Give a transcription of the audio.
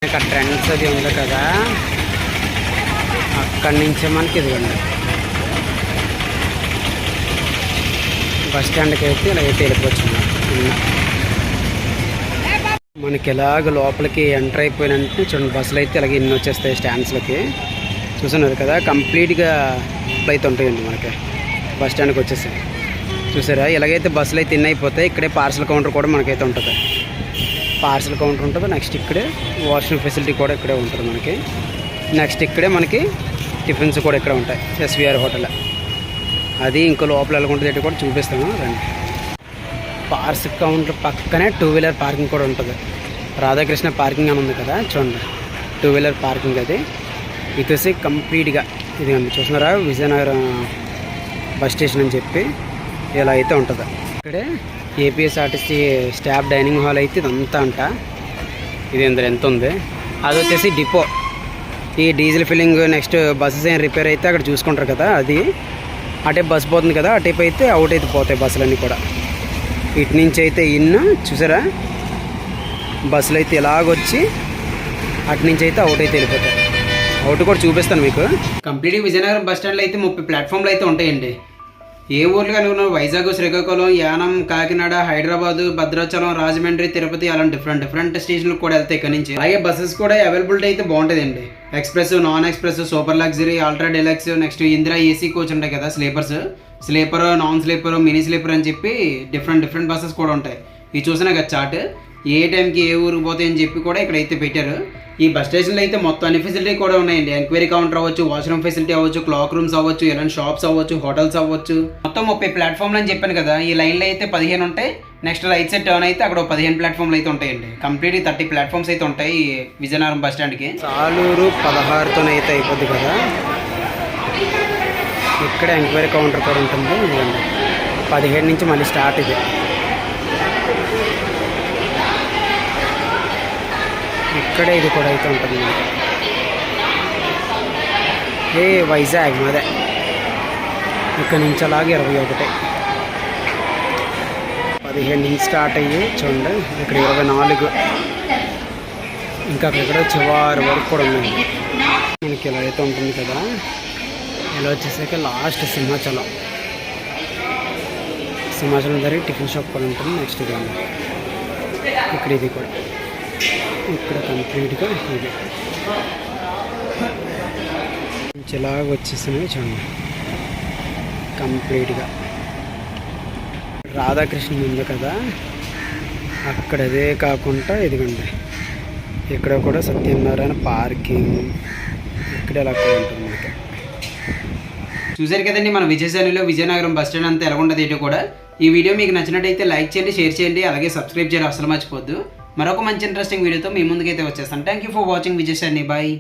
ఇక్కడ ట్రెండ్స్ అది ఉంది కదా, అక్కడి నుంచే మనకి ఇదిగోండి బస్ స్టాండ్కి అయితే ఇలాగైతే వెళ్ళిపోవచ్చు. మనకి ఇలాగ లోపలికి ఎంటర్ అయిపోయినట్టు చూడండి, బస్సులు అయితే ఇలాగ ఇన్ని వచ్చేస్తాయి స్టాండ్స్లకి. చూస్తున్నారు కదా, కంప్లీట్గా అయితే ఉంటాయండి మనకి బస్ స్టాండ్కి వచ్చేసాయి. చూసారా, ఇలాగైతే బస్సులు అయితే ఇన్ని అయిపోతాయి. ఇక్కడే పార్సల్ కౌంటర్ కూడా మనకైతే ఉంటుంది. పార్సల్ కౌంటర్ ఉంటుంది. నెక్స్ట్ ఇక్కడే వాష్రూమ్ ఫెసిలిటీ కూడా ఇక్కడే ఉంటుంది మనకి. నెక్స్ట్ ఇక్కడే మనకి టిఫిన్స్ కూడా ఇక్కడ ఉంటాయి, ఎస్విఆర్ హోటల్. అది ఇంకో లోపల వెళ్ళకుండా కూడా చూపిస్తాము రండి. పార్సల్ కౌంటర్ పక్కనే 2 వీలర్ పార్కింగ్ కూడా ఉంటుంది. రాధాకృష్ణ పార్కింగ్ అని ఉంది కదా, చూడండి 2 వీలర్ పార్కింగ్. అది ఇది కంప్లీట్గా ఇది చూస్తున్నారా, విజయనగరం బస్ స్టేషన్ అని చెప్పి ఇలా అయితే ఉంటుంది. ఇక్కడే ఏపీఎస్ఆర్టీసీ స్టాఫ్ డైనింగ్ హాల్ అయితే ఇదంతా అంట. ఇది ఎంత ఉంది, అది వచ్చేసి డిపో. ఈ డీజిల్ ఫిల్లింగ్ నెక్స్ట్ బస్సెస్ ఏం రిపేర్ అయితే అక్కడ చూసుకుంటారు కదా, అది అటే బస్సు పోతుంది కదా, అటేపు అయితే అవుట్ అయితే పోతాయి బస్సులన్నీ కూడా. ఇటు నుంచి అయితే చూసారా, బస్సులు అయితే ఇలాగొచ్చి అటు నుంచి అయితే అవుట్ అయితే వెళ్ళిపోతాయి. అవుట్ కూడా చూపిస్తాను మీకు. కంప్లీట్గా విజయనగరం బస్ స్టాండ్లో అయితే 30 ప్లాట్ఫామ్లు అయితే ఉంటాయండి. ఏ ఊర్లు కనుక వైజాగ్, శ్రీకాకుళం, యానం, కాకినాడ, హైదరాబాద్, భద్రాచలం, రాజమండ్రి, తిరుపతి అలా డిఫరెంట్ స్టేషన్లకు కూడా వెళ్తాయి ఇక్కడ నుంచి. అలాగే బస్సెస్ కూడా అవైలబిలిటీ అయితే బాగుంటుందండి. Express, non express, super luxury, ultra deluxe, next Indira AC coach ఉంటాయి కదా, sleeper, non sleeper, mini sleeper అని చెప్పి డిఫరెంట్ బస్సెస్ కూడా ఉంటాయి. ఇవి చూసినా కదా చార్ట్, ఏ టైంకి ఏ ఊరికి పోతాయని చెప్పి కూడా ఇక్కడైతే పెట్టారు. ఈ బస్ స్టేషన్లో అయితే మొత్తం అన్ని ఫెసిలిటీ కూడా ఉన్నాయండి. ఎంక్వైరీ కౌంటర్ అవ్వచ్చు, వాష్రూమ్ ఫెసిలిటీ అవ్వచ్చు, క్లాక్ రూమ్స్ అవ్వచ్చు, ఇలాంటి షాప్స్ అవ్వచ్చు, హోటల్స్ అవ్వచ్చు. మొత్తం 30 ప్లాట్ఫామ్లు అని చెప్పాను కదా. ఈ లైన్లో అయితే 15 ఉంటాయి. నెక్స్ట్ రైట్ సైడ్ టర్న్ అయితే అక్కడ 15 ప్లాట్ఫామ్లు అయితే ఉంటాయండి. కంప్లీట్ 30 ప్లాట్ఫామ్స్ అయితే ఉంటాయి ఈ విజయనగరం బస్ స్టాండ్కి. సాలూరు 16తోనే అయితే అయిపోద్ది కదా. ఇక్కడ ఎంక్వైరీ కౌంటర్ కూడా ఉంటుంది. 17 నుంచి మళ్ళీ స్టార్ట్. ఇది ఇక్కడే ఇది కూడా అయితే ఉంటుంది. వైజాగ్ అదే ఇక్కడ నుంచి అలాగే 21, 17 నుంచి స్టార్ట్ అయ్యి చూడండి ఇక్కడ 24, ఇంకా అక్కడ చివరి వరకు కూడా ఉన్నాయి మనకి. ఇలా అయితే ఉంటుంది కదా. ఇలా వచ్చేసాక లాస్ట్ సింహాచలం దగ్గర టిఫిన్ షాప్ కూడా ఉంటుంది. నెక్స్ట్ ఇది ఇక్కడ ఇది కూడా ఇక్కడ కంప్లీట్గా ఇది ఇలాగ వచ్చేసినవి చూడండి. కంప్లీట్గా రాధాకృష్ణ ఉంది కదా, అక్కడ అదే కాకుండా ఇదిగోండి ఇక్కడ కూడా సత్యనారాయణ పార్కింగ్ ఇక్కడ ఎలా కూడా ఉంటుంది మనకి. చూసారు కదండి మన విజయనగరంలో విజయనగరం బస్ స్టాండ్ అంతా ఎలా ఉండదు ఏంటో కూడా. ఈ వీడియో మీకు నచ్చినట్టయితే లైక్ చేయండి, షేర్ చేయండి, అలాగే సబ్స్క్రైబ్ చేయాలి అసలు మర్చిపోద్దు. మరొక మంచి ఇంట్రెస్టింగ్ వీడియోతో మీ ముందుకైతే వచ్చేస్తాను. Thank you for watching Vijay. Bye.